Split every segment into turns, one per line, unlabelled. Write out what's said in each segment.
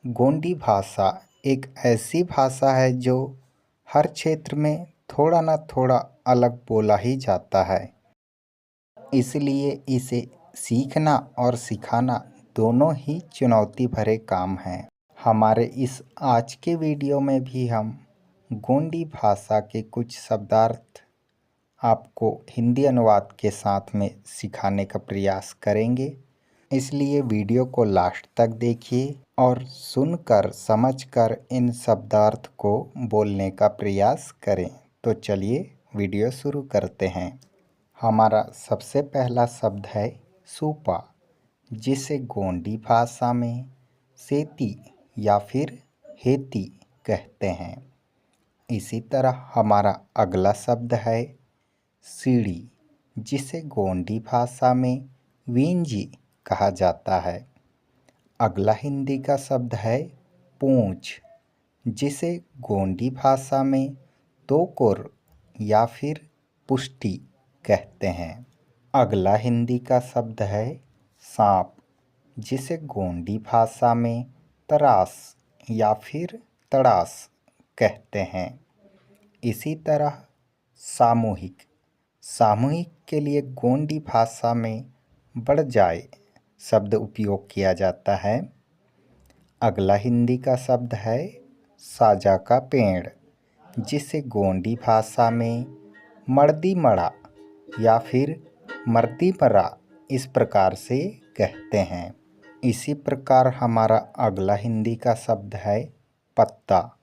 गोंडी भाषा एक ऐसी भाषा है जो हर क्षेत्र में थोड़ा ना थोड़ा अलग बोला ही जाता है। इसलिए इसे सीखना और सिखाना दोनों ही चुनौती भरे काम हैं। हमारे इस आज के वीडियो में भी हम गोंडी भाषा के कुछ शब्दार्थ आपको हिंदी अनुवाद के साथ में सिखाने का प्रयास करेंगे। इसलिए वीडियो को लास्ट तक देखिए और सुनकर समझकर इन शब्दार्थ को बोलने का प्रयास करें। तो चलिए वीडियो शुरू करते हैं। हमारा सबसे पहला शब्द है सूपा, जिसे गोंडी भाषा में सेती या फिर हेती कहते हैं। इसी तरह हमारा अगला शब्द है सीढ़ी, जिसे गोंडी भाषा में वींजी कहा जाता है। अगला हिंदी का शब्द है पूंछ, जिसे गोंडी भाषा में तोकुर या फिर पुष्टि कहते हैं। अगला हिंदी का शब्द है सांप, जिसे गोंडी भाषा में तरास या फिर तड़ास कहते हैं। इसी तरह सामूहिक, सामूहिक के लिए गोंडी भाषा में बड़जाए शब्द उपयोग किया जाता है। अगला हिंदी का शब्द है साजा का पेड़, जिसे गोंडी भाषा में मर्दी मड़ा या फिर मर्दी मरा इस प्रकार से कहते हैं। इसी प्रकार हमारा अगला हिंदी का शब्द है पत्ता,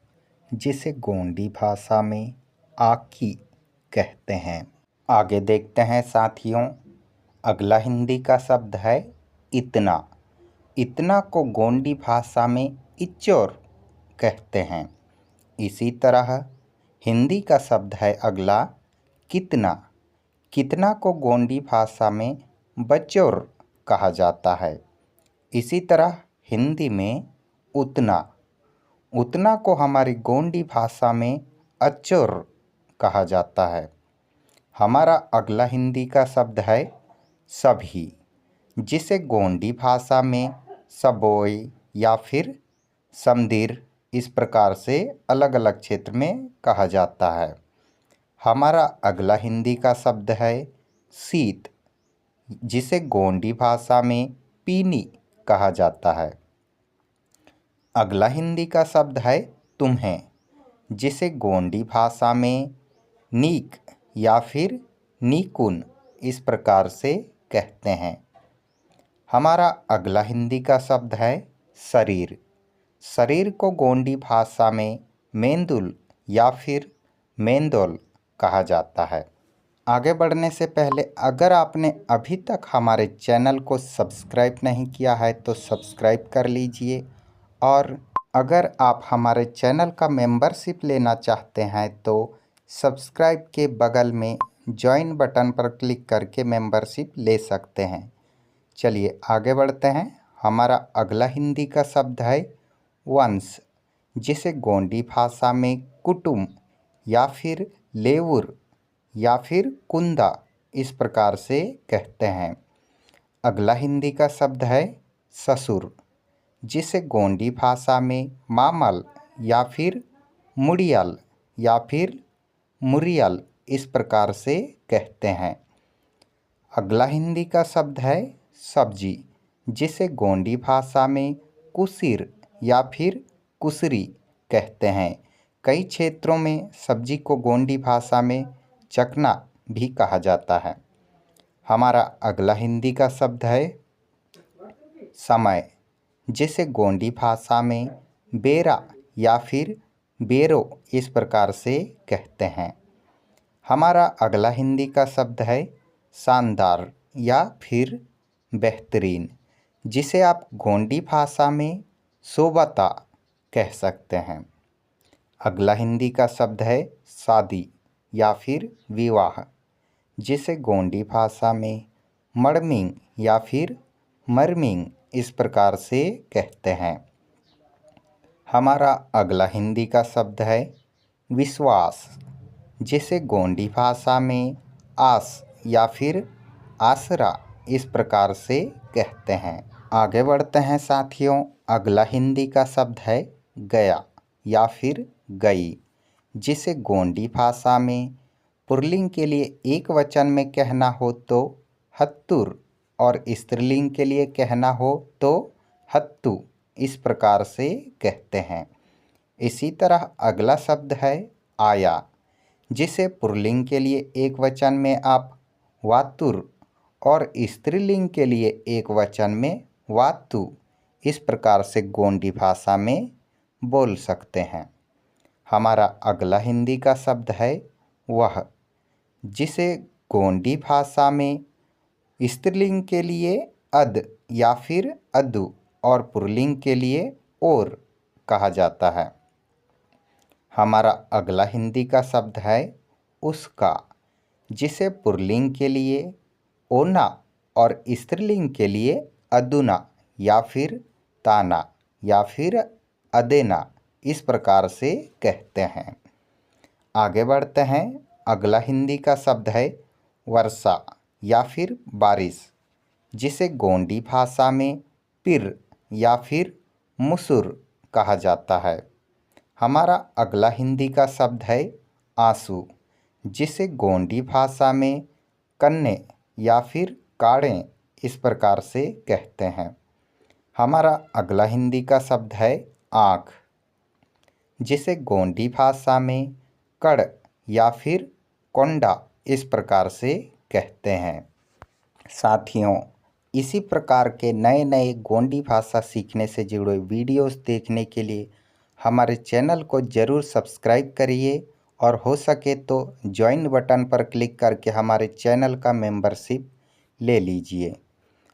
जिसे गोंडी भाषा में आकी कहते हैं। आगे देखते हैं साथियों, अगला हिंदी का शब्द है इतना। इतना को गोंडी भाषा में इच्चोर कहते हैं। इसी तरह हिंदी का शब्द है अगला कितना। कितना को गोंडी भाषा में बच्चोर कहा जाता है। इसी तरह हिंदी में उतना, उतना को हमारी गोंडी भाषा में अच्चोर कहा जाता है। हमारा अगला हिंदी का शब्द है सभी, जिसे गोंडी भाषा में सबोई या फिर समदिर इस प्रकार से अलग अलग क्षेत्र में कहा जाता है। हमारा अगला हिंदी का शब्द है शीत, जिसे गोंडी भाषा में पीनी कहा जाता है। अगला हिंदी का शब्द है तुम्हें, जिसे गोंडी भाषा में नीक या फिर नीकुन इस प्रकार से कहते हैं। हमारा अगला हिंदी का शब्द है शरीर। शरीर को गोंडी भाषा में मेंदुल या फिर मेंदोल कहा जाता है। आगे बढ़ने से पहले अगर आपने अभी तक हमारे चैनल को सब्सक्राइब नहीं किया है तो सब्सक्राइब कर लीजिए, और अगर आप हमारे चैनल का मेंबरशिप लेना चाहते हैं तो सब्सक्राइब के बगल में जॉइन बटन पर क्लिक करके मेंबरशिप ले सकते हैं। चलिए आगे बढ़ते हैं। हमारा अगला हिंदी का शब्द है वंश, जिसे गोंडी भाषा में कुटुम या फिर लेवुर या फिर कुंदा इस प्रकार से कहते हैं। अगला हिंदी का शब्द है ससुर, जिसे गोंडी भाषा में मामल या फिर मुड़ियल या फिर मुरियल इस प्रकार से कहते हैं। अगला हिंदी का शब्द है सब्जी, जिसे गोंडी भाषा में कुसिर या फिर कुसरी कहते हैं। कई क्षेत्रों में सब्जी को गोंडी भाषा में चकना भी कहा जाता है। हमारा अगला हिंदी का शब्द है समय, जिसे गोंडी भाषा में बेरा या फिर बेरो इस प्रकार से कहते हैं। हमारा अगला हिंदी का शब्द है शानदार या फिर बेहतरीन, जिसे आप गोंडी भाषा में सोबता कह सकते हैं। अगला हिंदी का शब्द है शादी या फिर विवाह, जिसे गोंडी भाषा में मड़मिंग या फिर मरमिंग इस प्रकार से कहते हैं। हमारा अगला हिंदी का शब्द है विश्वास, जिसे गोंडी भाषा में आस या फिर आसरा इस प्रकार से कहते हैं। आगे बढ़ते हैं साथियों। अगला हिंदी का शब्द है गया या फिर गई, जिसे गोंडी भाषा में पुल्लिंग के लिए एक वचन में कहना हो तो हत्तुर और स्त्रीलिंग के लिए कहना हो तो हत्तु इस प्रकार से कहते हैं। इसी तरह अगला शब्द है आया, जिसे पुल्लिंग के लिए एक वचन में आप वातुर और स्त्रीलिंग के लिए एक वचन में वातु इस प्रकार से गोंडी भाषा में बोल सकते हैं। हमारा अगला हिंदी का शब्द है वह, जिसे गोंडी भाषा में स्त्रीलिंग के लिए अद या फिर अदु और पुल्लिंग के लिए और कहा जाता है। हमारा अगला हिंदी का शब्द है उसका, जिसे पुल्लिंग के लिए ओना और स्त्रीलिंग के लिए अदुना या फिर ताना या फिर अदेना इस प्रकार से कहते हैं। आगे बढ़ते हैं। अगला हिंदी का शब्द है वर्षा या फिर बारिश, जिसे गोंडी भाषा में पिर या फिर मुसुर कहा जाता है। हमारा अगला हिंदी का शब्द है आंसू, जिसे गोंडी भाषा में कन्ने या फिर काड़े इस प्रकार से कहते हैं। हमारा अगला हिंदी का शब्द है आँख, जिसे गोंडी भाषा में कड़ या फिर कोंडा इस प्रकार से कहते हैं। साथियों, इसी प्रकार के नए नए गोंडी भाषा सीखने से जुड़े वीडियोस देखने के लिए हमारे चैनल को ज़रूर सब्सक्राइब करिए और हो सके तो ज्वाइन बटन पर क्लिक करके हमारे चैनल का मेंबरशिप ले लीजिए।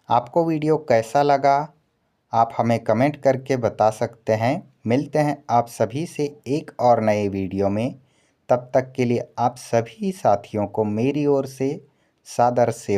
आपको वीडियो कैसा लगा आप हमें कमेंट करके बता सकते हैं। मिलते हैं आप सभी से एक और नए वीडियो में। तब तक के लिए आप सभी साथियों को मेरी ओर से सादर से